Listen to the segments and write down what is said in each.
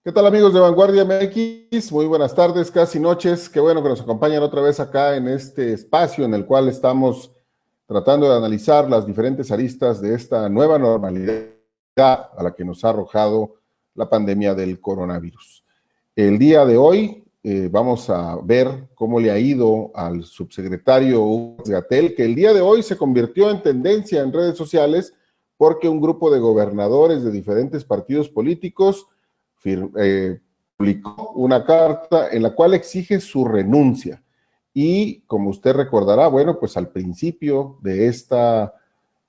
¿Qué tal, amigos de Vanguardia MX? Muy buenas tardes, casi noches. Qué bueno que nos acompañan otra vez acá en este espacio en el cual estamos tratando de analizar las diferentes aristas de esta nueva normalidad a la que nos ha arrojado la pandemia del coronavirus. El día de hoy vamos a ver cómo le ha ido al subsecretario Hugo Gatell, que el día de hoy se convirtió en tendencia en redes sociales porque un grupo de gobernadores de diferentes partidos políticos publicó una carta en la cual exige su renuncia. Y como usted recordará, bueno, pues al principio de esta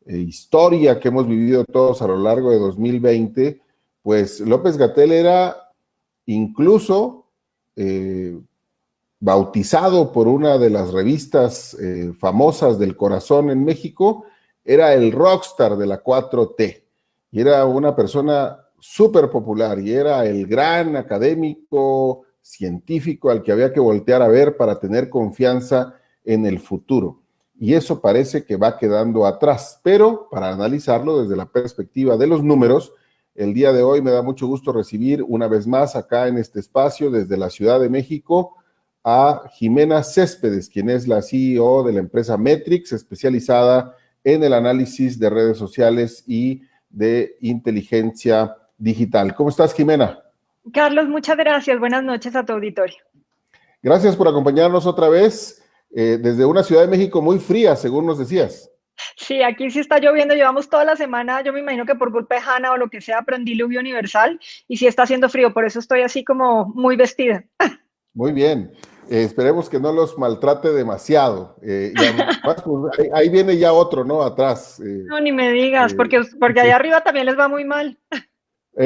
historia que hemos vivido todos a lo largo de 2020, pues López-Gatell era incluso bautizado por una de las revistas famosas del corazón en México, era el rockstar de la 4T y era una persona súper popular y era el gran académico científico al que había que voltear a ver para tener confianza en el futuro. Y eso parece que va quedando atrás, pero para analizarlo desde la perspectiva de los números, el día de hoy me da mucho gusto recibir una vez más acá en este espacio desde la Ciudad de México a Jimena Céspedes, quien es la CEO de la empresa Metrix, especializada en el análisis de redes sociales y de inteligencia digital. ¿Cómo estás, Jimena? Carlos, muchas gracias. Buenas noches a tu auditorio. Gracias por acompañarnos otra vez desde una Ciudad de México muy fría, según nos decías. Sí, aquí sí está lloviendo, llevamos toda la semana, yo me imagino que por culpa de Hanna o lo que sea, aprendí diluvio universal y sí está haciendo frío, por eso estoy así como muy vestida. Muy bien. Esperemos que no los maltrate demasiado. Y además, pues, ahí viene ya otro, ¿no? Atrás. No, ni me digas, porque Sí. allá arriba también les va muy mal.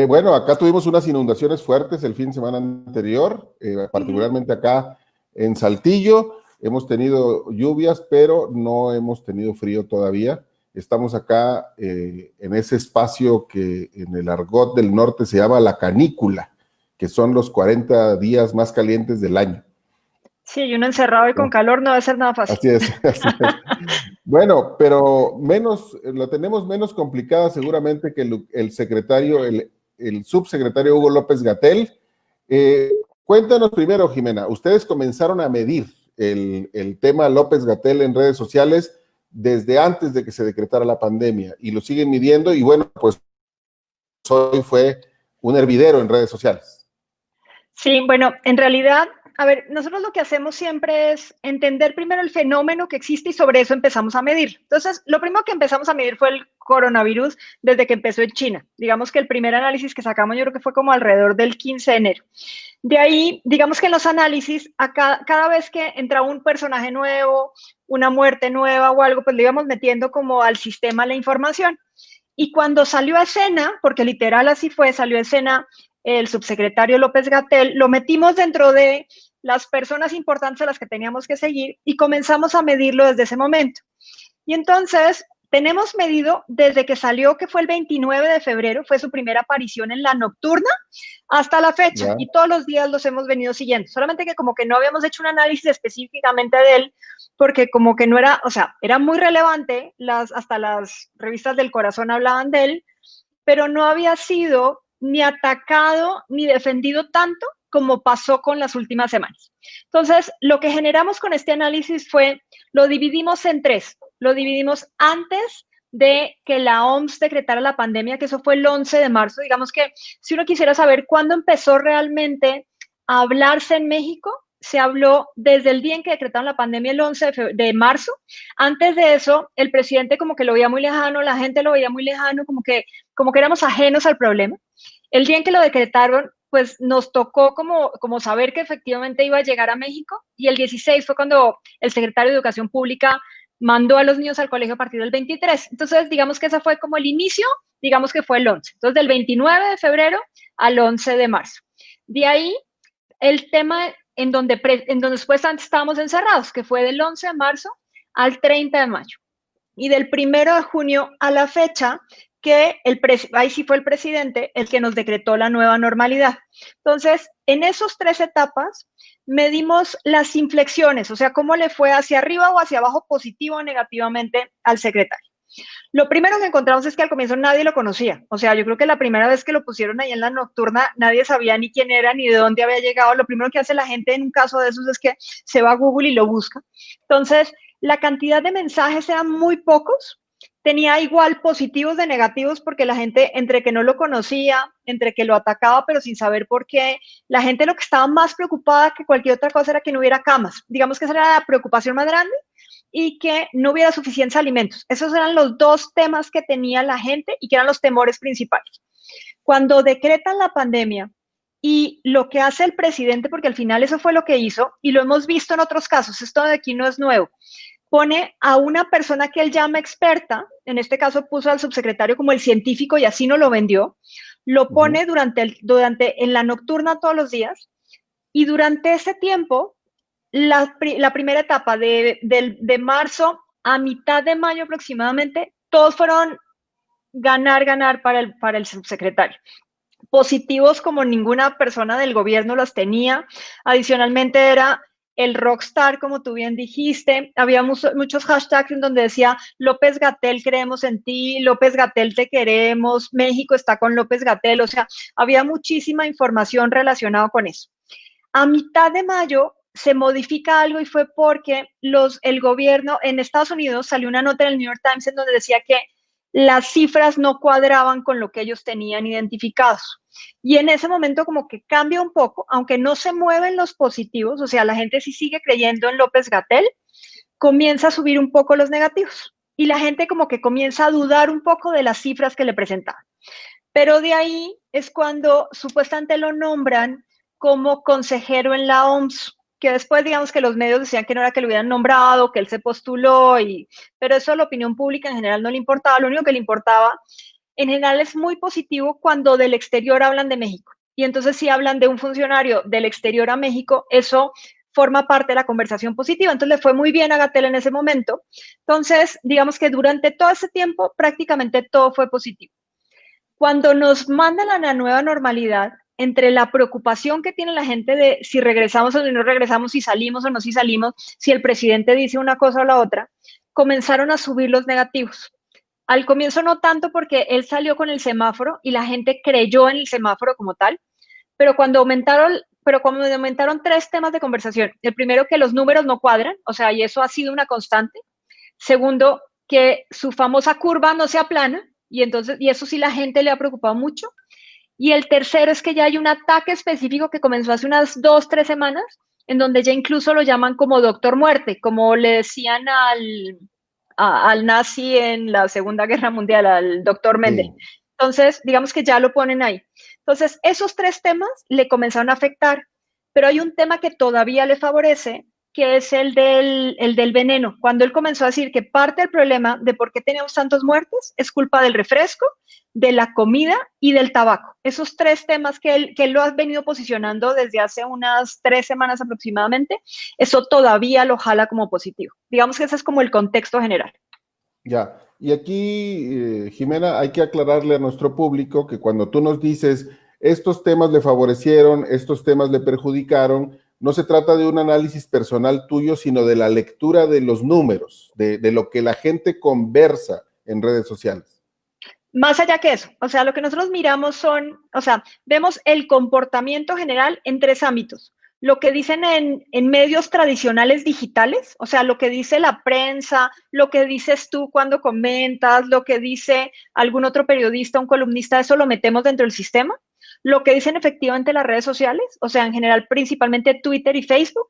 Bueno, acá tuvimos unas inundaciones fuertes el fin de semana anterior, particularmente acá en Saltillo. Hemos tenido lluvias, pero no hemos tenido frío todavía. Estamos acá en ese espacio que en el argot del norte se llama la canícula, que son los 40 días más calientes del año. Sí, y uno encerrado y con calor no debe ser nada fácil. Así es, así es. Bueno, pero menos, lo tenemos menos complicada seguramente que el secretario, el subsecretario Hugo López-Gatell. Cuéntanos primero, Jimena, ustedes comenzaron a medir el tema López-Gatell en redes sociales desde antes de que se decretara la pandemia y lo siguen midiendo y bueno, pues hoy fue un hervidero en redes sociales. Sí, bueno, en realidad, a ver, nosotros lo que hacemos siempre es entender primero el fenómeno que existe y sobre eso empezamos a medir. Entonces, lo primero que empezamos a medir fue el coronavirus desde que empezó en China. Digamos que el primer análisis que sacamos yo creo que fue como alrededor del 15 de enero. De ahí, digamos que en los análisis, cada vez que entraba un personaje nuevo, una muerte nueva o algo, pues le íbamos metiendo como al sistema la información. Y cuando salió a escena, porque literal así fue, salió a escena el subsecretario López-Gatell, lo metimos dentro de las personas importantes a las que teníamos que seguir y comenzamos a medirlo desde ese momento. Y entonces tenemos medido desde que salió, que fue el 29 de febrero, fue su primera aparición en la nocturna, hasta la fecha. ¿Ya? Y todos los días los hemos venido siguiendo. Solamente que como que no habíamos hecho un análisis específicamente de él, porque como que no era, o sea, era muy relevante, hasta las revistas del corazón hablaban de él, pero no había sido ni atacado ni defendido tanto como pasó con las últimas semanas. Entonces, lo que generamos con este análisis fue, lo dividimos en tres. Lo dividimos antes de que la OMS decretara la pandemia, que eso fue el 11 de marzo. Digamos que si uno quisiera saber cuándo empezó realmente a hablarse en México, se habló desde el día en que decretaron la pandemia el 11 de marzo. Antes de eso, el presidente como que lo veía muy lejano, la gente lo veía muy lejano, como que éramos ajenos al problema. El día en que lo decretaron, pues nos tocó como saber que efectivamente iba a llegar a México y el 16 fue cuando el secretario de Educación Pública mandó a los niños al colegio a partir del 23. Entonces, digamos que ese fue como el inicio, digamos que fue el 11. Entonces, del 29 de febrero al 11 de marzo. De ahí, el tema en donde supuestamente estábamos encerrados, que fue del 11 de marzo al 30 de mayo. Y del 1 de junio a la fecha, que ahí sí fue el presidente el que nos decretó la nueva normalidad. Entonces, en esas tres etapas, medimos las inflexiones, o sea, cómo le fue hacia arriba o hacia abajo, positivo o negativamente al secretario. Lo primero que encontramos es que al comienzo nadie lo conocía. O sea, yo creo que la primera vez que lo pusieron ahí en la nocturna, nadie sabía ni quién era ni de dónde había llegado. Lo primero que hace la gente en un caso de esos es que se va a Google y lo busca. Entonces, la cantidad de mensajes eran muy pocos. Tenía igual positivos de negativos porque la gente entre que no lo conocía, entre que lo atacaba pero sin saber por qué, la gente lo que estaba más preocupada que cualquier otra cosa era que no hubiera camas. Digamos que esa era la preocupación más grande y que no hubiera suficientes alimentos. Esos eran los dos temas que tenía la gente y que eran los temores principales. Cuando decretan la pandemia y lo que hace el presidente, porque al final eso fue lo que hizo y lo hemos visto en otros casos, esto de aquí no es nuevo, pone a una persona que él llama experta, en este caso puso al subsecretario como el científico y así no lo vendió, lo pone en la nocturna todos los días y durante ese tiempo, la primera etapa de marzo a mitad de mayo aproximadamente, todos fueron ganar para el subsecretario. Positivos como ninguna persona del gobierno los tenía. Adicionalmente era el rockstar, como tú bien dijiste. Había muchos hashtags en donde decía López Gatell, creemos en ti, López Gatell te queremos, México está con López Gatell. O sea, había muchísima información relacionada con eso. A mitad de mayo se modifica algo y fue porque el gobierno en Estados Unidos salió una nota en el New York Times en donde decía que las cifras no cuadraban con lo que ellos tenían identificados. Y en ese momento como que cambia un poco, aunque no se mueven los positivos, o sea, la gente sí sigue creyendo en López Gatell, comienza a subir un poco los negativos. Y la gente como que comienza a dudar un poco de las cifras que le presentaban. Pero de ahí es cuando supuestamente lo nombran como consejero en la OMS, que después digamos que los medios decían que no era que lo hubieran nombrado, que él se postuló, pero eso a la opinión pública en general no le importaba. Lo único que le importaba en general es muy positivo cuando del exterior hablan de México. Y entonces si hablan de un funcionario del exterior a México, eso forma parte de la conversación positiva. Entonces le fue muy bien a Gatell en ese momento. Entonces, digamos que durante todo ese tiempo prácticamente todo fue positivo. Cuando nos mandan a la nueva normalidad, entre la preocupación que tiene la gente de si regresamos o no regresamos, si salimos o no si salimos, si el presidente dice una cosa o la otra, comenzaron a subir los negativos. Al comienzo no tanto porque él salió con el semáforo y la gente creyó en el semáforo como tal, pero cuando aumentaron tres temas de conversación. El primero, que los números no cuadran, o sea, y eso ha sido una constante. Segundo, que su famosa curva no se aplana, y eso sí la gente le ha preocupado mucho. Y el tercero es que ya hay un ataque específico que comenzó hace unas 2, 3 semanas, en donde ya incluso lo llaman como Doctor Muerte, como le decían al nazi en la Segunda Guerra Mundial, al Doctor Mendel. Sí. Entonces, digamos que ya lo ponen ahí. Entonces, esos 3 temas le comenzaron a afectar, pero hay un tema que todavía le favorece, que es el del veneno. Cuando él comenzó a decir que parte del problema de por qué teníamos tantos muertos es culpa del refresco, de la comida y del tabaco. Esos 3 temas que él lo ha venido posicionando desde hace unas 3 semanas aproximadamente, eso todavía lo jala como positivo. Digamos que ese es como el contexto general. Ya, y aquí, Jimena, hay que aclararle a nuestro público que cuando tú nos dices estos temas le favorecieron, estos temas le perjudicaron, no se trata de un análisis personal tuyo, sino de la lectura de los números, de lo que la gente conversa en redes sociales. Más allá que eso, o sea, lo que nosotros miramos vemos el comportamiento general en 3 ámbitos. Lo que dicen en medios tradicionales digitales, o sea, lo que dice la prensa, lo que dices tú cuando comentas, lo que dice algún otro periodista, un columnista, eso lo metemos dentro del sistema. Lo que dicen efectivamente las redes sociales, o sea, en general principalmente Twitter y Facebook,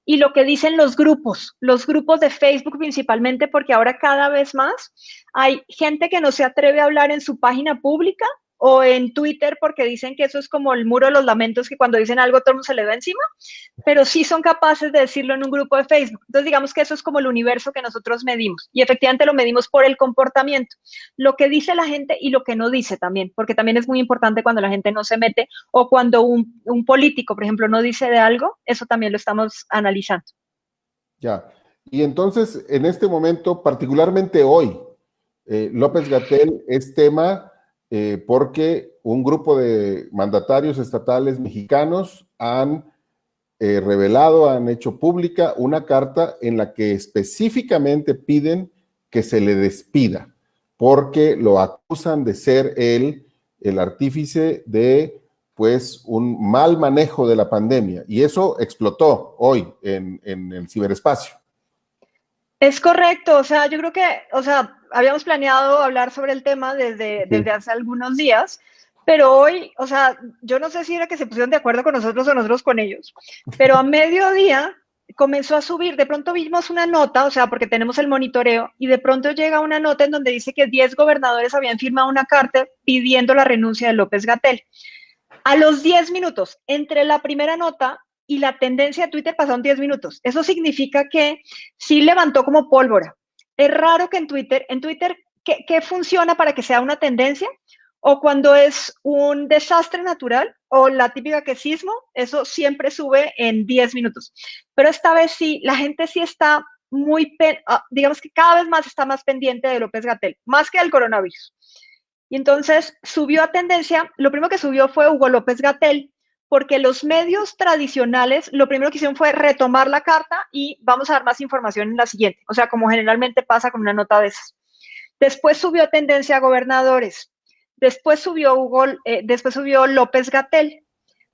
y lo que dicen los grupos de Facebook principalmente, porque ahora cada vez más hay gente que no se atreve a hablar en su página pública o en Twitter porque dicen que eso es como el muro de los lamentos, que cuando dicen algo todo el mundo se le va encima, pero sí son capaces de decirlo en un grupo de Facebook. Entonces digamos que eso es como el universo que nosotros medimos y efectivamente lo medimos por el comportamiento, lo que dice la gente y lo que no dice también, porque también es muy importante cuando la gente no se mete o cuando un político, por ejemplo, no dice de algo, eso también lo estamos analizando. Ya, y entonces en este momento, particularmente hoy, López Gatell es tema porque un grupo de mandatarios estatales mexicanos han revelado, han hecho pública una carta en la que específicamente piden que se le despida. porque lo acusan de ser él el artífice de pues un mal manejo de la pandemia, y eso explotó hoy en el ciberespacio. Es correcto, o sea, yo creo que, o sea, habíamos planeado hablar sobre el tema desde hace algunos días, pero hoy, o sea, yo no sé si era que se pusieron de acuerdo con nosotros o nosotros con ellos, pero a mediodía comenzó a subir, de pronto vimos una nota, o sea, porque tenemos el monitoreo, y de pronto llega una nota en donde dice que 10 gobernadores habían firmado una carta pidiendo la renuncia de López-Gatell. A los 10 minutos, entre la primera nota y la tendencia de Twitter pasaron 10 minutos. Eso significa que sí levantó como pólvora. Es raro que en Twitter, ¿qué funciona para que sea una tendencia? O cuando es un desastre natural o la típica que sismo, eso siempre sube en 10 minutos. Pero esta vez sí, la gente sí está muy, digamos que cada vez más está más pendiente de López-Gatell, más que del coronavirus. Y entonces subió a tendencia, lo primero que subió fue Hugo López-Gatell, porque los medios tradicionales lo primero que hicieron fue retomar la carta y vamos a dar más información en la siguiente, o sea, como generalmente pasa con una nota de esas. Después subió tendencia a gobernadores, después subió López-Gatell,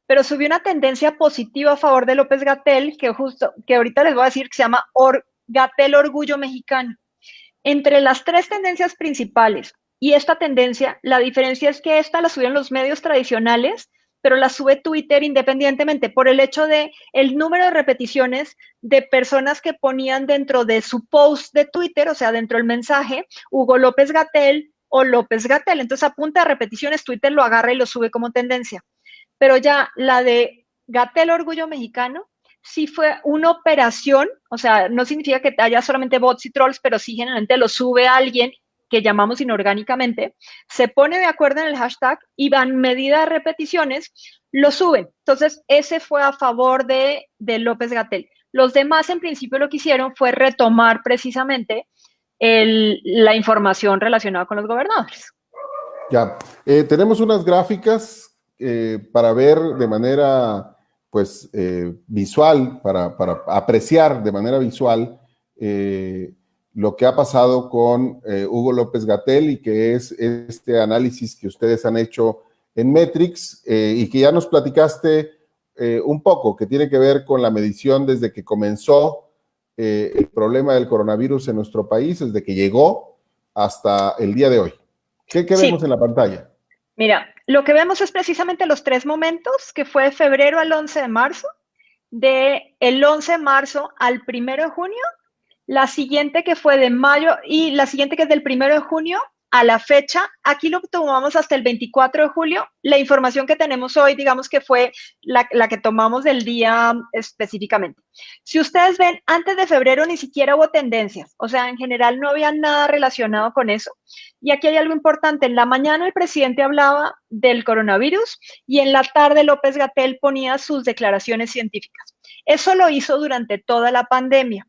pero subió una tendencia positiva a favor de López-Gatell, que ahorita les voy a decir que se llama Gatell Orgullo Mexicano. Entre las tres tendencias principales y esta tendencia, la diferencia es que esta la subieron los medios tradicionales, pero la sube Twitter independientemente por el hecho de el número de repeticiones de personas que ponían dentro de su post de Twitter, o sea, dentro del mensaje, Hugo López-Gatell o López-Gatell. Entonces, a punta de repeticiones, Twitter lo agarra y lo sube como tendencia. Pero ya la de Gatell Orgullo Mexicano, sí fue una operación, o sea, no significa que haya solamente bots y trolls, pero sí generalmente lo sube alguien que llamamos inorgánicamente, se pone de acuerdo en el hashtag y van medida de repeticiones, lo suben. Entonces, ese fue a favor de López-Gatell. Los demás, en principio, lo que hicieron fue retomar precisamente la información relacionada con los gobernadores. Ya, tenemos unas gráficas para ver de manera pues visual, para apreciar de manera visual lo que ha pasado con Hugo López-Gatell, y que es este análisis que ustedes han hecho en Metrics y que ya nos platicaste un poco, que tiene que ver con la medición desde que comenzó el problema del coronavirus en nuestro país, desde que llegó hasta el día de hoy. ¿Qué vemos en la pantalla? Mira, lo que vemos es precisamente los tres momentos, que fue de febrero al 11 de marzo, de el 11 de marzo al 1 de junio, la siguiente que fue de mayo y la siguiente que es del 1 de junio a la fecha. Aquí lo tomamos hasta el 24 de julio. La información que tenemos hoy, digamos que fue la que tomamos del día específicamente. Si ustedes ven, antes de febrero ni siquiera hubo tendencias. O sea, en general no había nada relacionado con eso. Y aquí hay algo importante. En la mañana el presidente hablaba del coronavirus y en la tarde López-Gatell ponía sus declaraciones científicas. Eso lo hizo durante toda la pandemia.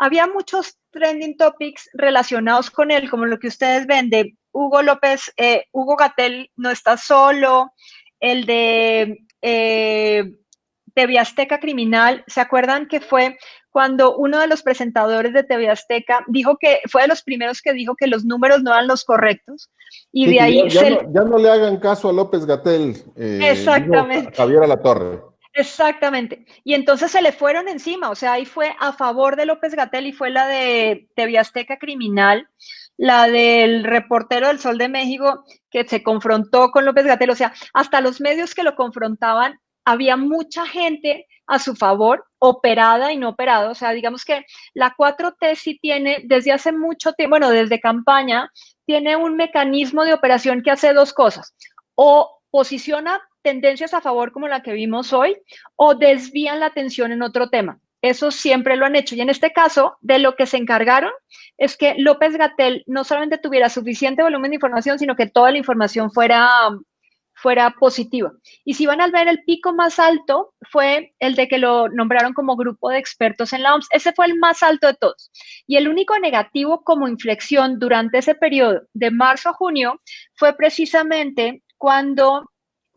Había muchos trending topics relacionados con él, como lo que ustedes ven de Hugo Gatell no está solo, el de TV Azteca Criminal. ¿Se acuerdan que fue cuando uno de los presentadores de TV Azteca dijo que fue de los primeros que dijo que los números no eran los correctos? Y sí, de ahí ya no le hagan caso a López-Gatell, exactamente. Javier Alatorre. Exactamente. Y entonces se le fueron encima, o sea, ahí fue a favor de López-Gatell y fue la de TV Azteca Criminal, la del reportero del Sol de México que se confrontó con López-Gatell, o sea, hasta los medios que lo confrontaban, había mucha gente a su favor, operada y no operada, o sea, digamos que la 4T sí tiene desde hace mucho tiempo, bueno, desde campaña, tiene un mecanismo de operación que hace dos cosas, o posiciona tendencias a favor como la que vimos hoy, o desvían la atención en otro tema. Eso siempre lo han hecho. Y en este caso, de lo que se encargaron es que López-Gatell no solamente tuviera suficiente volumen de información, sino que toda la información fuera positiva. Y si van a ver, el pico más alto fue el de que lo nombraron como grupo de expertos en la OMS. Ese fue el más alto de todos. Y el único negativo como inflexión durante ese periodo, de marzo a junio, fue precisamente cuando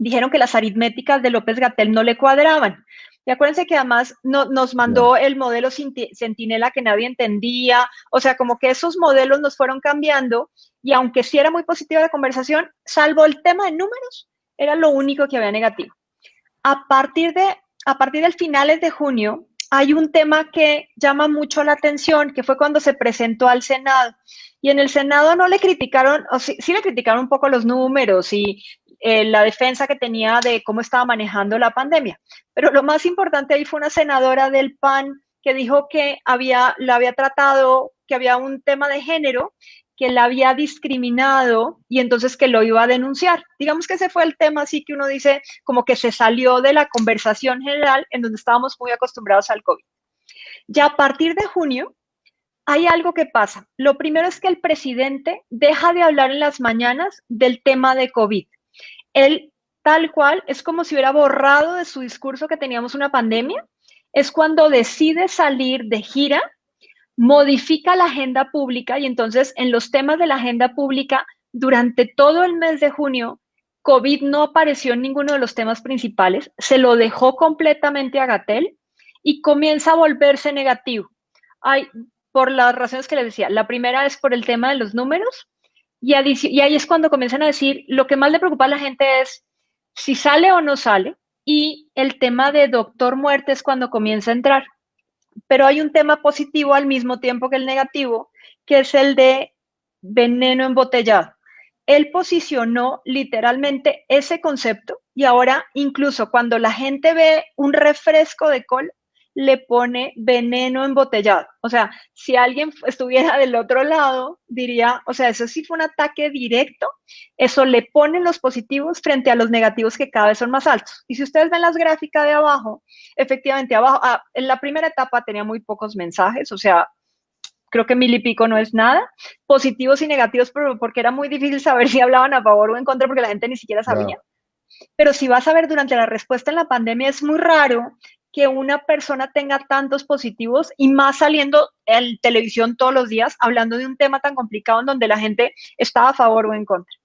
dijeron que las aritméticas de López-Gatell no le cuadraban. Y acuérdense que además nos Ya. mandó el modelo Centinela que nadie entendía, o sea, como que esos modelos nos fueron cambiando y aunque sí era muy positiva la conversación, salvo el tema de números, era lo único que había negativo. A partir de, a partir del finales de junio, hay un tema que llama mucho la atención, que fue cuando se presentó al Senado. Y en el Senado no le criticaron, o sí le criticaron un poco los números y la defensa que tenía de cómo estaba manejando la pandemia. Pero lo más importante ahí fue una senadora del PAN que dijo que la había tratado, que había un tema de género, que la había discriminado y entonces que lo iba a denunciar. Digamos que ese fue el tema, así que uno dice como que se salió de la conversación general en donde estábamos muy acostumbrados al COVID. Ya a partir de junio, hay algo que pasa. Lo primero es que el presidente deja de hablar en las mañanas del tema de COVID. Él, tal cual, es como si hubiera borrado de su discurso que teníamos una pandemia. Es cuando decide salir de gira, modifica la agenda pública y entonces en los temas de la agenda pública, durante todo el mes de junio, COVID no apareció en ninguno de los temas principales, se lo dejó completamente a Gatel y comienza a volverse negativo. Hay, por las razones que les decía, la primera es por el tema de los números y ahí es cuando comienzan a decir, lo que más le preocupa a la gente es si sale o no sale y el tema de doctor muerte es cuando comienza a entrar. Pero hay un tema positivo al mismo tiempo que el negativo, que es el de veneno embotellado. Él posicionó literalmente ese concepto y ahora incluso cuando la gente ve un refresco de col, le pone veneno embotellado. O sea, si alguien estuviera del otro lado, diría, o sea, eso sí fue un ataque directo, eso le pone los positivos frente a los negativos que cada vez son más altos. Y si ustedes ven las gráficas de abajo, efectivamente, abajo, en la primera etapa tenía muy pocos mensajes, o sea, creo que 1000 y pico no es nada, positivos y negativos, pero porque era muy difícil saber si hablaban a favor o en contra, porque la gente ni siquiera sabía. Ya. Pero si vas a ver durante la respuesta en la pandemia, es muy raro que una persona tenga tantos positivos y más saliendo en televisión todos los días hablando de un tema tan complicado en donde la gente está a favor o en contra.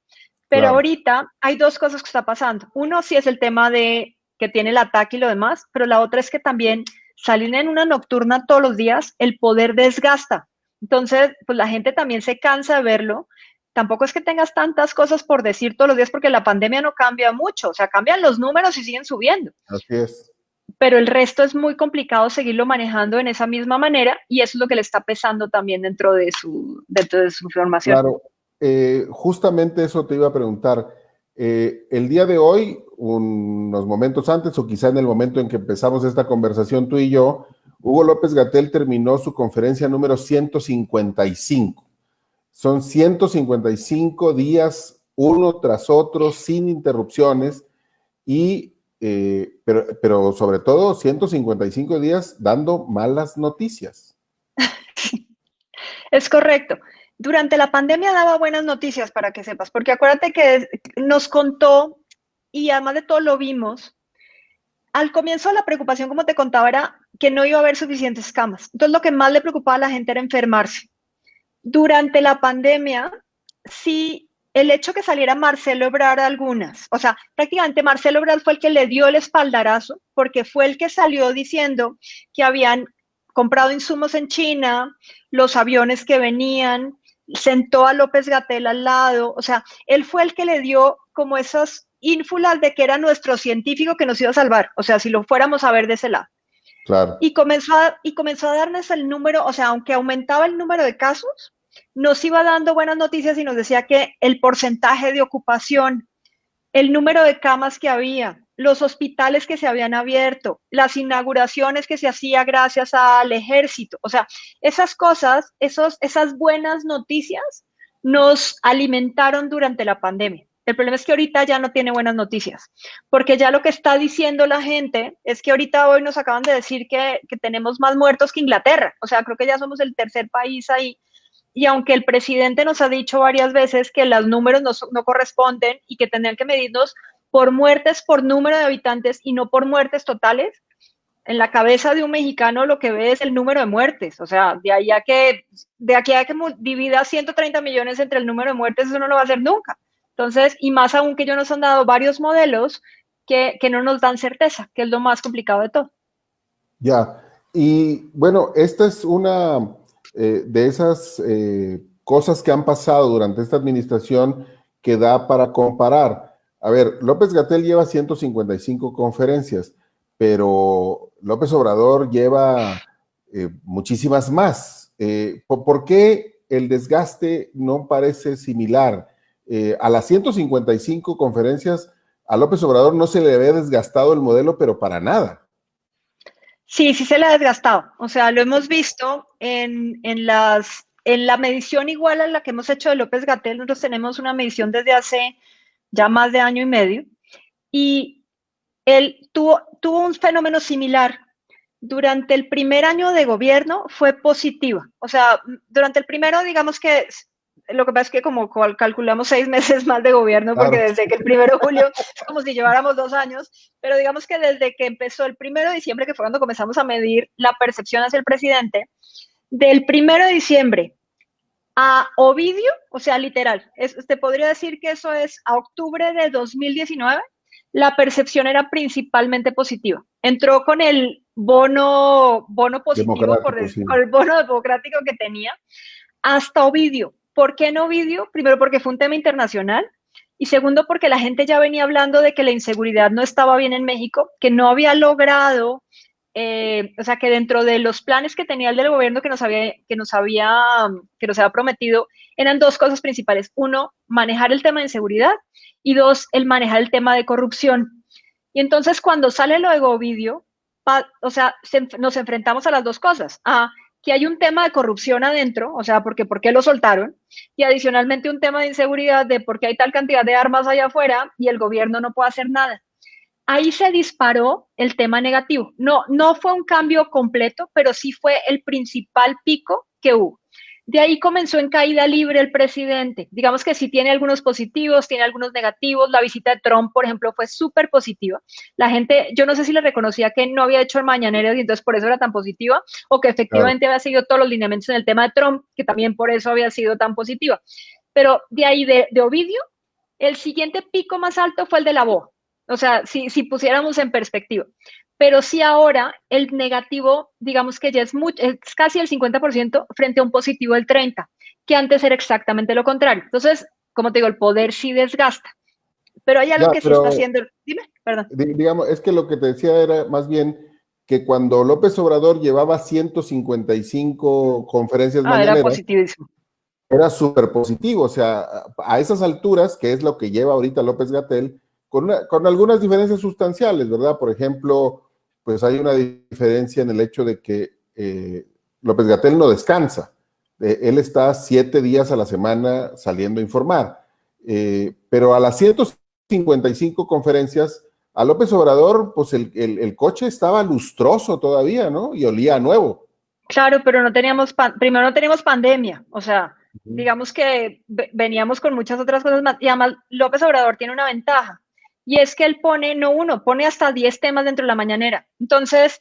Pero Claro. ahorita hay dos cosas que está pasando. Uno sí es el tema de que tiene el ataque y lo demás, pero la otra es que también salir en una nocturna todos los días, el poder desgasta. Entonces, pues la gente también se cansa de verlo. Tampoco es que tengas tantas cosas por decir todos los días porque la pandemia no cambia mucho, o sea, cambian los números y siguen subiendo, Así es. pero el resto es muy complicado seguirlo manejando en esa misma manera y eso es lo que le está pesando también dentro de su formación. Claro, justamente eso te iba a preguntar. El día de hoy, unos momentos antes, o quizá en el momento en que empezamos esta conversación tú y yo, Hugo López Gatell terminó su conferencia número 155. Son 155 días, uno tras otro, sin interrupciones, pero sobre todo 155 días dando malas noticias. Es correcto. Durante la pandemia daba buenas noticias para que sepas, porque acuérdate que nos contó y además de todo lo vimos. Al comienzo la preocupación, como te contaba, era que no iba a haber suficientes camas. Entonces lo que más le preocupaba a la gente era enfermarse. Durante la pandemia, sí, el hecho que saliera Marcelo Ebrard algunas, o sea, prácticamente Marcelo Ebrard fue el que le dio el espaldarazo, porque fue el que salió diciendo que habían comprado insumos en China, los aviones que venían, sentó a López Gatell al lado, o sea, él fue el que le dio como esas ínfulas de que era nuestro científico que nos iba a salvar, o sea, si lo fuéramos a ver de ese lado. Claro. Y comenzó a darnos el número, o sea, aunque aumentaba el número de casos, nos iba dando buenas noticias y nos decía que el porcentaje de ocupación, el número de camas que había, los hospitales que se habían abierto, las inauguraciones que se hacía gracias al ejército, o sea, esas cosas, esas buenas noticias nos alimentaron durante la pandemia. El problema es que ahorita ya no tiene buenas noticias, porque ya lo que está diciendo la gente es que ahorita hoy nos acaban de decir que tenemos más muertos que Inglaterra, o sea, creo que ya somos el tercer país ahí y aunque el presidente nos ha dicho varias veces que los números no corresponden y que tendrían que medirnos por muertes por número de habitantes y no por muertes totales, en la cabeza de un mexicano lo que ve es el número de muertes. O sea, de aquí a que divida 130 millones entre el número de muertes, eso no lo va a hacer nunca. Entonces, y más aún que ellos nos han dado varios modelos que no nos dan certeza, que es lo más complicado de todo. Ya, y bueno, esta es una de esas cosas que han pasado durante esta administración que da para comparar. A ver, López Gatell lleva 155 conferencias, pero López Obrador lleva muchísimas más. ¿Por qué el desgaste no parece similar? A las 155 conferencias, a López Obrador no se le había desgastado el modelo, pero para nada. Sí, sí se le ha desgastado. O sea, lo hemos visto en la medición igual a la que hemos hecho de López Gatell. Nosotros tenemos una medición desde hace ya más de año y medio. Y él tuvo un fenómeno similar. Durante el primer año de gobierno fue positiva. O sea, durante el primero, digamos que lo que pasa es que como calculamos 6 meses más de gobierno, porque Claro. desde que el 1 de julio es como si lleváramos 2 años, pero digamos que desde que empezó el 1 de diciembre, que fue cuando comenzamos a medir la percepción hacia el presidente, del 1 de diciembre a Ovidio, o sea, literal, te podría decir que eso es a octubre de 2019, la percepción era principalmente positiva. Entró con el bono positivo, Democrático, sí. con el bono democrático que tenía, hasta Ovidio. ¿Por qué no Ovidio? Primero porque fue un tema internacional y segundo porque la gente ya venía hablando de que la inseguridad no estaba bien en México, que no había logrado, o sea, que dentro de los planes que tenía el del gobierno que nos había prometido, eran dos cosas principales. Uno, manejar el tema de inseguridad y dos, el manejar el tema de corrupción. Y entonces cuando sale lo de Ovidio, o sea, nos enfrentamos a las dos cosas. Que hay un tema de corrupción adentro, o sea, porque ¿por qué lo soltaron? Y adicionalmente un tema de inseguridad de por qué hay tal cantidad de armas allá afuera y el gobierno no puede hacer nada. Ahí se disparó el tema negativo. No, no fue un cambio completo, pero sí fue el principal pico que hubo. De ahí comenzó en caída libre el presidente. Digamos que sí tiene algunos positivos, tiene algunos negativos. La visita de Trump, por ejemplo, fue súper positiva. La gente, yo no sé si le reconocía que no había hecho el mañanero y entonces por eso era tan positiva, o que Claro. efectivamente había seguido todos los lineamientos en el tema de Trump, que también por eso había sido tan positiva. Pero de ahí, de Ovidio, el siguiente pico más alto fue el de la BOA. O sea, si pusiéramos en perspectiva. Pero sí ahora el negativo, digamos que ya es casi el 50% frente a un positivo del 30%, que antes era exactamente lo contrario. Entonces, como te digo, el poder sí desgasta. Pero hay algo Ya, que sí está pero haciendo. Dime, perdón. digamos, es que lo que te decía era más bien que cuando López Obrador llevaba 155 conferencias Era mañaneras, positivísimo. era súper positivo. O sea, a esas alturas, que es lo que lleva ahorita López Gatell, con algunas diferencias sustanciales, ¿verdad? Por ejemplo, pues hay una diferencia en el hecho de que López Gatell no descansa. Él está 7 días a la semana saliendo a informar. Pero a las 155 conferencias, a López Obrador, pues el coche estaba lustroso todavía, ¿no? Y olía a nuevo. Claro, pero no teníamos, primero no teníamos pandemia, o sea, digamos que veníamos con muchas otras cosas más, y además López Obrador tiene una ventaja, y es que él pone, no uno, pone hasta 10 temas dentro de la mañanera. Entonces,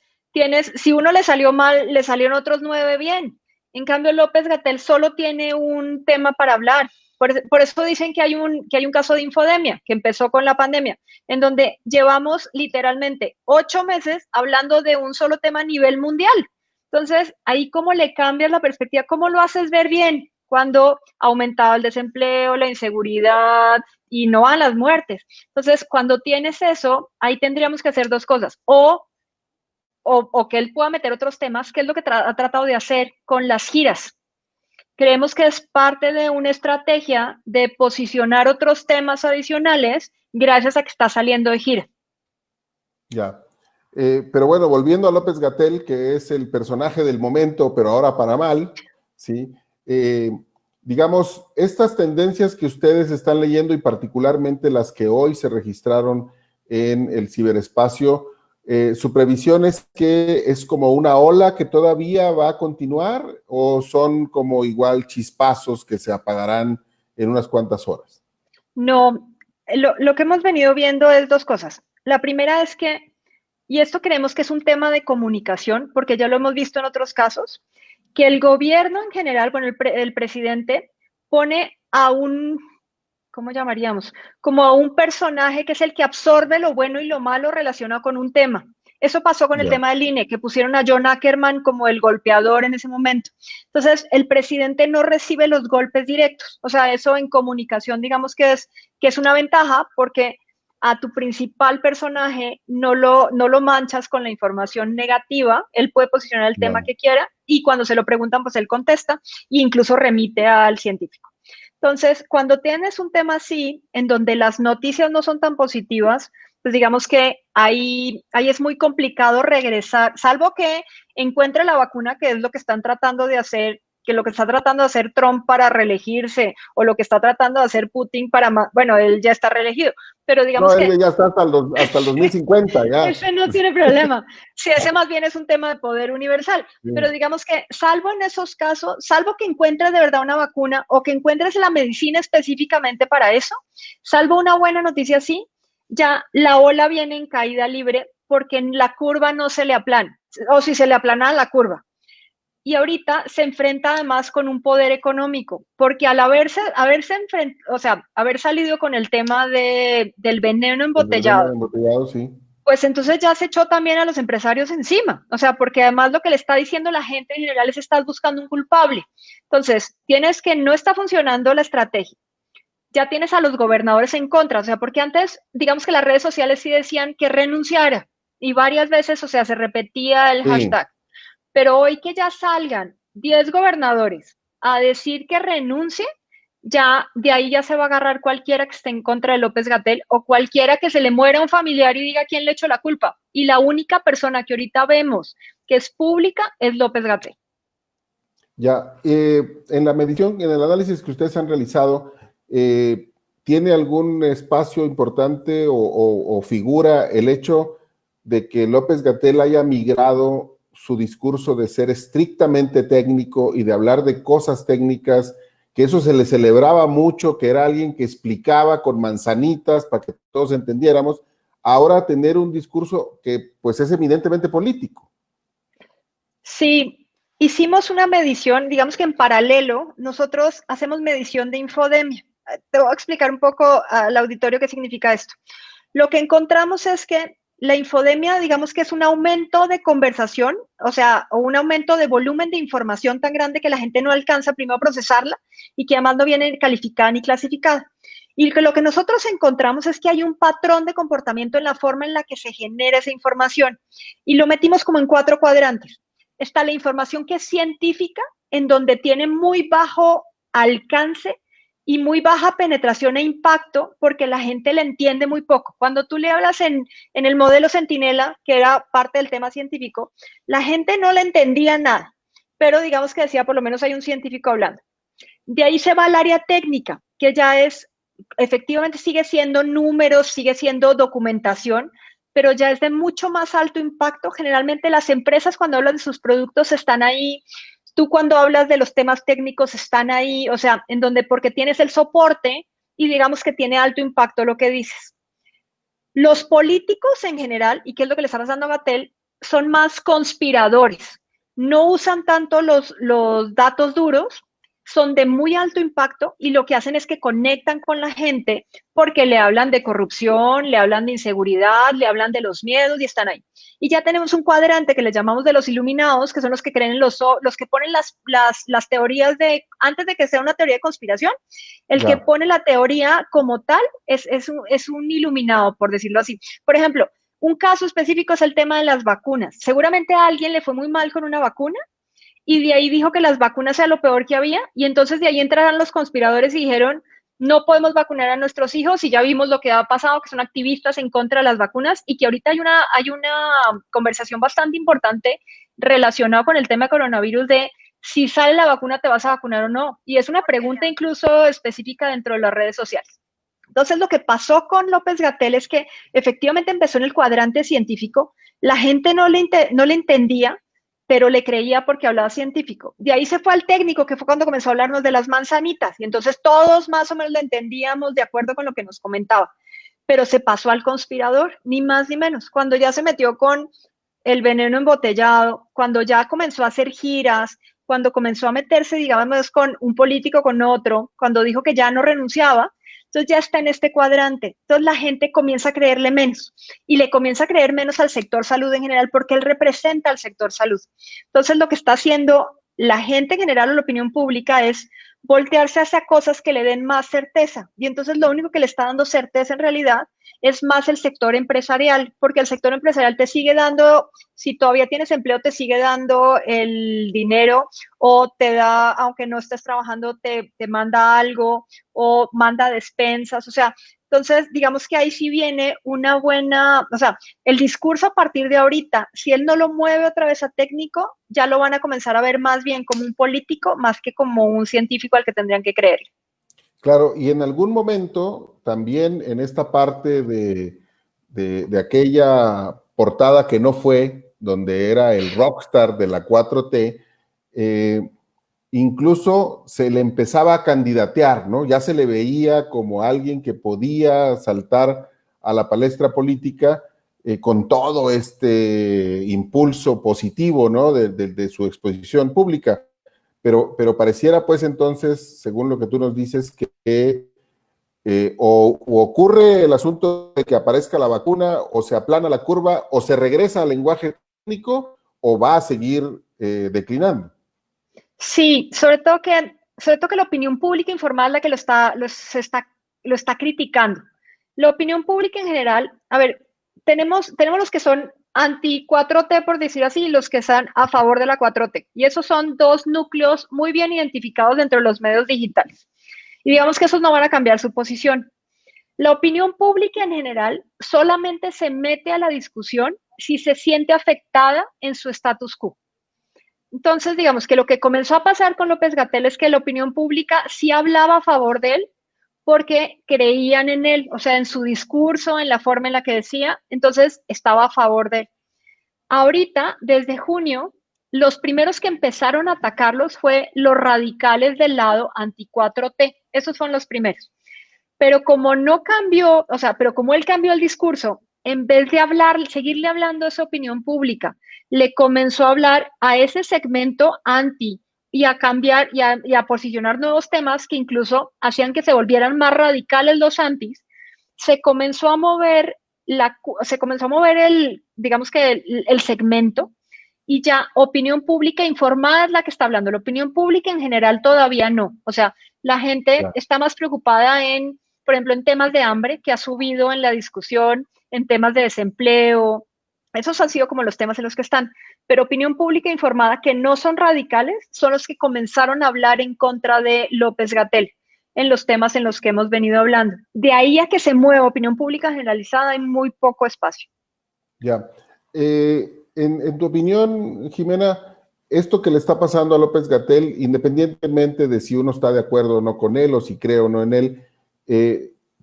si uno le salió mal, le salieron otros 9 bien. En cambio, López Gatell solo tiene un tema para hablar. Por eso dicen que hay un caso de infodemia, que empezó con la pandemia, en donde llevamos literalmente 8 meses hablando de un solo tema a nivel mundial. Entonces, ahí cómo le cambias la perspectiva, cómo lo haces ver bien cuando ha aumentado el desempleo, la inseguridad y no a las muertes. Entonces, cuando tienes eso, ahí tendríamos que hacer dos cosas. O que él pueda meter otros temas, que es lo que ha tratado de hacer con las giras. Creemos que es parte de una estrategia de posicionar otros temas adicionales gracias a que está saliendo de gira. Ya. Pero bueno, volviendo a López Gatell, que es el personaje del momento, pero ahora para mal, ¿sí? Digamos, estas tendencias que ustedes están leyendo y particularmente las que hoy se registraron en el ciberespacio, ¿su previsión es que es como una ola que todavía va a continuar o son como igual chispazos que se apagarán en unas cuantas horas? No, lo que hemos venido viendo es dos cosas. La primera es que, y esto creemos que es un tema de comunicación, porque ya lo hemos visto en otros casos, que el gobierno en general, bueno, el presidente pone a un, ¿cómo llamaríamos? Como a un personaje que es el que absorbe lo bueno y lo malo relacionado con un tema. Eso pasó con el tema del INE, que pusieron a John Ackerman como el golpeador en ese momento. Entonces, el presidente no recibe los golpes directos. O sea, eso en comunicación, digamos que es una ventaja porque a tu principal personaje no lo manchas con la información negativa, él puede posicionar el tema que quiera y cuando se lo preguntan, pues él contesta e incluso remite al científico. Entonces, cuando tienes un tema así, en donde las noticias no son tan positivas, pues digamos que ahí es muy complicado regresar, salvo que encuentre la vacuna, que es lo que están tratando de hacer, que lo que está tratando de hacer Trump para reelegirse, o lo que está tratando de hacer Putin para, bueno, él ya está reelegido, pero digamos él ya está hasta el 2050, ya. Ese no tiene problema. Sí, ese más bien es un tema de poder universal, pero digamos que salvo en esos casos, salvo que encuentres de verdad una vacuna o que encuentres la medicina específicamente para eso, salvo una buena noticia así, ya la ola viene en caída libre porque en la curva no se le aplana, o si se le aplana la curva. Y ahorita se enfrenta además con un poder económico, porque al haber salido con el tema del veneno embotellado, sí. pues entonces ya se echó también a los empresarios encima, o sea, porque además lo que le está diciendo la gente en general es estás buscando un culpable. Entonces, tienes que no está funcionando la estrategia. Ya tienes a los gobernadores en contra, o sea, porque antes, digamos que las redes sociales sí decían que renunciara y varias veces, o sea, se repetía el hashtag. Pero hoy que ya salgan 10 gobernadores a decir que renuncie, ya de ahí ya se va a agarrar cualquiera que esté en contra de López-Gatell o cualquiera que se le muera un familiar y diga quién le echó la culpa. Y la única persona que ahorita vemos que es pública es López-Gatell. Ya, en la medición, en el análisis que ustedes han realizado, ¿tiene algún espacio importante o figura el hecho de que López-Gatell haya migrado su discurso de ser estrictamente técnico y de hablar de cosas técnicas, que eso se le celebraba mucho, que era alguien que explicaba con manzanitas para que todos entendiéramos, ahora tener un discurso que pues es eminentemente político? Sí, hicimos una medición, digamos que en paralelo, nosotros hacemos medición de infodemia. Te voy a explicar un poco al auditorio qué significa esto. Lo que encontramos es que la infodemia, digamos que es un aumento de conversación, o sea, o un aumento de volumen de información tan grande que la gente no alcanza primero a procesarla y que además no viene calificada ni clasificada. Y lo que nosotros encontramos es que hay un patrón de comportamiento en la forma en la que se genera esa información y lo metimos como en 4 cuadrantes. Está la información que es científica, en donde tiene muy bajo alcance y muy baja penetración e impacto porque la gente le entiende muy poco. Cuando tú le hablas en el modelo Centinela, que era parte del tema científico, la gente no le entendía nada, pero digamos que decía, por lo menos hay un científico hablando. De ahí se va al área técnica, que ya es, efectivamente sigue siendo números, sigue siendo documentación, pero ya es de mucho más alto impacto. Generalmente las empresas cuando hablan de sus productos están ahí. Tú cuando hablas de los temas técnicos están ahí, o sea, en donde porque tienes el soporte y digamos que tiene alto impacto lo que dices. Los políticos en general, y qué es lo que le está pasando a Gatell, son más conspiradores. No usan tanto los datos duros, son de muy alto impacto y lo que hacen es que conectan con la gente porque le hablan de corrupción, le hablan de inseguridad, le hablan de los miedos y están ahí. Y ya tenemos un cuadrante que le llamamos de los iluminados, que son los que creen en los que ponen las teorías de, antes de que sea una teoría de conspiración, el que pone la teoría como tal es un iluminado, por decirlo así. Por ejemplo, un caso específico es el tema de las vacunas. Seguramente a alguien le fue muy mal con una vacuna y de ahí dijo que las vacunas era lo peor que había, y entonces de ahí entrarán los conspiradores y dijeron, no podemos vacunar a nuestros hijos, y ya vimos lo que ha pasado, que son activistas en contra de las vacunas, y que ahorita hay una conversación bastante importante relacionada con el tema de coronavirus de si sale la vacuna, ¿te vas a vacunar o no? Y es una pregunta incluso específica dentro de las redes sociales. Entonces, lo que pasó con López-Gatell es que efectivamente empezó en el cuadrante científico, la gente no le entendía, pero le creía porque hablaba científico. De ahí se fue al técnico, que fue cuando comenzó a hablarnos de las manzanitas, y entonces todos más o menos lo entendíamos de acuerdo con lo que nos comentaba. Pero se pasó al conspirador, ni más ni menos. Cuando ya se metió con el veneno embotellado, cuando ya comenzó a hacer giras, cuando comenzó a meterse, digamos, con un político, con otro, cuando dijo que ya no renunciaba, Entonces ya está en este cuadrante. Entonces la gente comienza a creerle menos y le comienza a creer menos al sector salud en general porque él representa al sector salud. Entonces lo que está haciendo la gente en general o la opinión pública es voltearse hacia cosas que le den más certeza. Y entonces lo único que le está dando certeza en realidad es más el sector empresarial, porque el sector empresarial te sigue dando, si todavía tienes empleo, te sigue dando el dinero o te da, aunque no estés trabajando, te manda algo o manda despensas. O sea, entonces digamos que ahí sí viene una buena, o sea, el discurso a partir de ahorita, si él no lo mueve otra vez a técnico, ya lo van a comenzar a ver más bien como un político, más que como un científico al que tendrían que creer. Claro, y en algún momento también en esta parte de aquella portada que no fue, donde era el rockstar de la 4T, incluso se le empezaba a candidatear, ¿no? Ya se le veía como alguien que podía saltar a la palestra política con todo este impulso positivo, ¿no? De su exposición pública. Pero pareciera pues entonces, según lo que tú nos dices, que o ocurre el asunto de que aparezca la vacuna, o se aplana la curva, o se regresa al lenguaje técnico, o va a seguir declinando. Sí, sobre todo que la opinión pública informada es la que lo está criticando. La opinión pública en general, a ver, tenemos los que son anti 4T, por decir así, y los que están a favor de la 4T. Y esos son dos núcleos muy bien identificados dentro de los medios digitales. Y digamos que esos no van a cambiar su posición. La opinión pública en general solamente se mete a la discusión si se siente afectada en su status quo. Entonces, digamos que lo que comenzó a pasar con López-Gatell es que la opinión pública sí hablaba a favor de él porque creían en él, o sea, en su discurso, en la forma en la que decía, entonces estaba a favor de él. Ahorita, desde junio, los primeros que empezaron a atacarlos fue los radicales del lado anti-4T. Esos son los primeros. Pero como no cambió, o sea, pero como él cambió el discurso, en vez de hablar, seguirle hablando a esa opinión pública, le comenzó a hablar a ese segmento anti y a cambiar y a posicionar nuevos temas que incluso hacían que se volvieran más radicales los antis, se comenzó a mover se comenzó a mover digamos que el segmento y ya opinión pública informada es la que está hablando. La opinión pública en general todavía no. O sea, la gente Claro. está más preocupada por ejemplo, en temas de hambre, que ha subido en la discusión, en temas de desempleo. Esos han sido como los temas en los que están. Pero opinión pública informada que no son radicales son los que comenzaron a hablar en contra de López-Gatell en los temas en los que hemos venido hablando. De ahí a que se mueva opinión pública generalizada hay muy poco espacio. Ya. En tu opinión, Jimena, esto que le está pasando a López-Gatell, independientemente de si uno está de acuerdo o no con él, o si cree o no en él,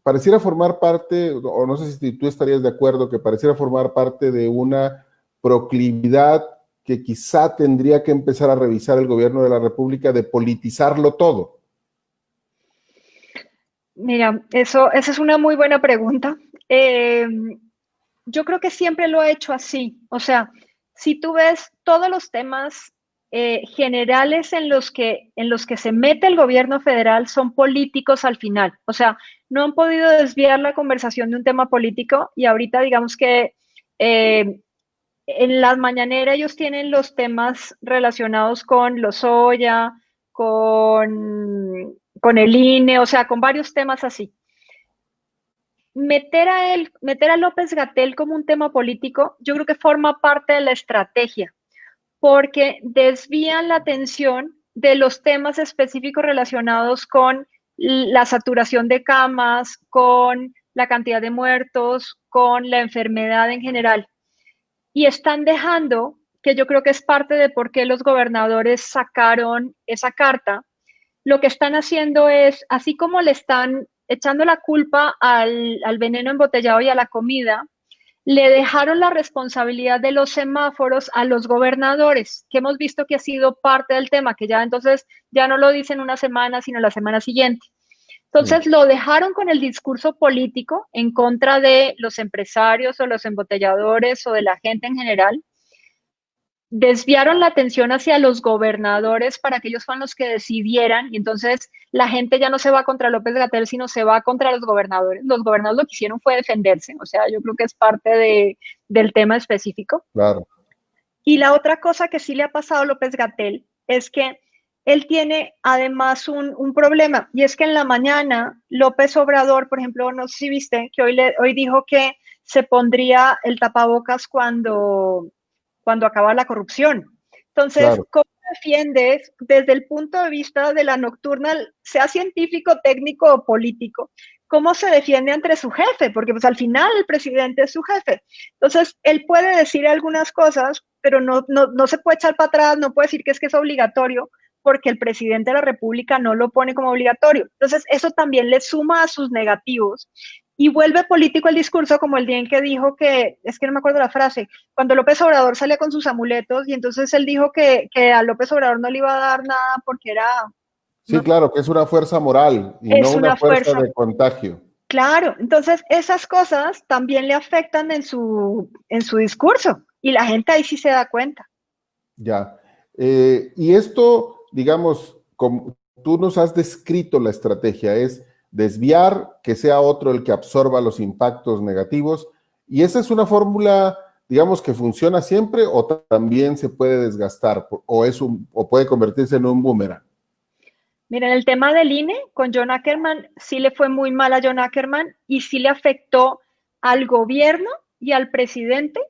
pareciera formar parte, o no sé si tú estarías de acuerdo, que pareciera formar parte de una proclividad que quizá tendría que empezar a revisar el gobierno de la República de politizarlo todo. Mira, esa es una muy buena pregunta. Yo creo que siempre lo ha hecho así. O sea, si tú ves todos los temas generales en los que se mete el gobierno federal son políticos al final. O sea, no han podido desviar la conversación de un tema político y ahorita digamos que en las mañaneras ellos tienen los temas relacionados con Lozoya, con el INE, o sea, con varios temas así. Meter a López-Gatell como un tema político, yo creo que forma parte de la estrategia, porque desvían la atención de los temas específicos relacionados con la saturación de camas, con la cantidad de muertos, con la enfermedad en general. Y están dejando, que yo creo que es parte de por qué los gobernadores sacaron esa carta, lo que están haciendo es, así como le están echando la culpa al veneno embotellado y a la comida, le dejaron la responsabilidad de los semáforos a los gobernadores, que hemos visto que ha sido parte del tema, que ya entonces ya no lo dicen una semana, sino la semana siguiente. Entonces lo dejaron con el discurso político en contra de los empresarios o los embotelladores o de la gente en general. desviaron la atención hacia los gobernadores para que ellos fueran los que decidieran, y entonces la gente ya no se va contra López-Gatell, sino se va contra los gobernadores. Los gobernadores lo que hicieron fue defenderse, o sea, yo creo que es parte del tema específico. Claro. Y la otra cosa que sí le ha pasado a López-Gatell es que él tiene además un problema, y es que en la mañana López Obrador, por ejemplo, no sé si viste que hoy dijo que se pondría el tapabocas cuando acaba la corrupción. Entonces, Claro. ¿cómo defiendes desde el punto de vista de la nocturna, sea científico, técnico o político? ¿Cómo se defiende entre su jefe? Porque pues al final el presidente es su jefe. Entonces, él puede decir algunas cosas, pero no se puede echar para atrás, no puede decir que es obligatorio, porque el presidente de la República no lo pone como obligatorio. Entonces, eso también le suma a sus negativos y vuelve político el discurso, como el día en que dijo que, es que no me acuerdo la frase, cuando López Obrador salía con sus amuletos y entonces él dijo que a López Obrador no le iba a dar nada porque era... Sí, No, claro, que es una fuerza moral y no es una una fuerza fuerza. de contagio. Claro, entonces esas cosas también le afectan en su discurso y la gente ahí sí se da cuenta. Ya. Y esto, digamos, como tú nos has descrito la estrategia, es desviar, que sea otro el que absorba los impactos negativos. ¿Y esa es una fórmula, digamos, que funciona siempre o también se puede desgastar o puede convertirse en un boomerang? Miren, el tema del INE con John Ackerman sí le fue muy mal a John Ackerman y sí le afectó al gobierno y al presidente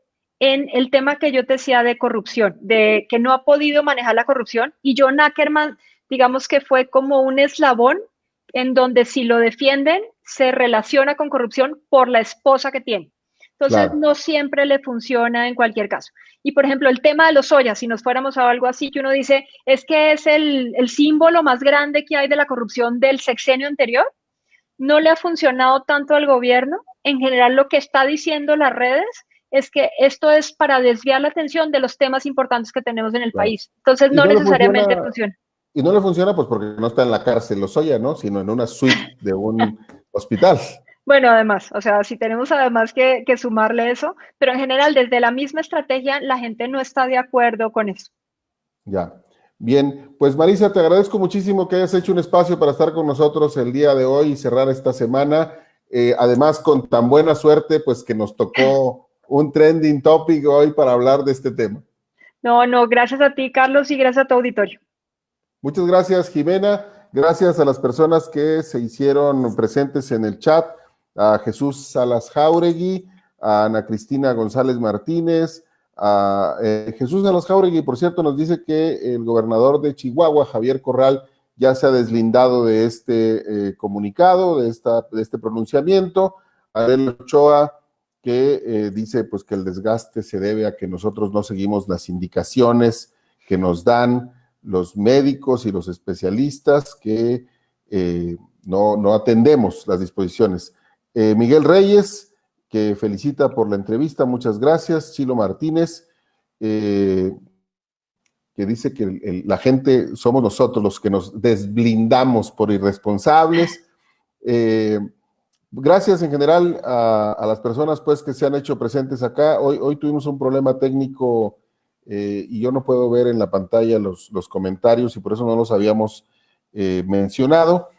en el tema que yo te decía de corrupción, de que no ha podido manejar la corrupción, y John Ackerman, digamos que fue como un eslabón en donde si lo defienden se relaciona con corrupción por la esposa que tiene. Entonces, Claro. no siempre le funciona en cualquier caso. Y, por ejemplo, el tema de los ollas, si nos fuéramos a algo así que uno dice, es que es el símbolo más grande que hay de la corrupción del sexenio anterior, no le ha funcionado tanto al gobierno. En general, lo que está diciendo las redes es que esto es para desviar la atención de los temas importantes que tenemos en el Claro. país. Entonces, Y no no le necesariamente funciona, funciona. y no le funciona pues porque no está en la cárcel Lozoya, ¿no? Sino en una suite de un hospital. Bueno, además, o sea, si tenemos además que sumarle eso, pero en general, desde la misma estrategia, la gente no está de acuerdo con eso. Ya. Bien, pues Marisa, te agradezco muchísimo que hayas hecho un espacio para estar con nosotros el día de hoy y cerrar esta semana. Además, con tan buena suerte, pues que nos tocó un trending topic hoy para hablar de este tema. No, gracias a ti, Carlos, y gracias a tu auditorio. Muchas gracias, Jimena. Gracias a las personas que se hicieron presentes en el chat, a Jesús Salas Jauregui, a Ana Cristina González Martínez, a Jesús Salas Jauregui, por cierto, nos dice que el gobernador de Chihuahua, Javier Corral, ya se ha deslindado de este comunicado, de este pronunciamiento. Adel Ochoa, que dice pues que el desgaste se debe a que nosotros no seguimos las indicaciones que nos dan los médicos y los especialistas, que no atendemos las disposiciones. Miguel Reyes, que felicita por la entrevista, muchas gracias. Chilo Martínez, que dice que la gente somos nosotros los que nos desblindamos por irresponsables. Gracias en general a las personas pues que se han hecho presentes acá. Hoy tuvimos un problema técnico y yo no puedo ver en la pantalla los comentarios y por eso no los habíamos mencionado.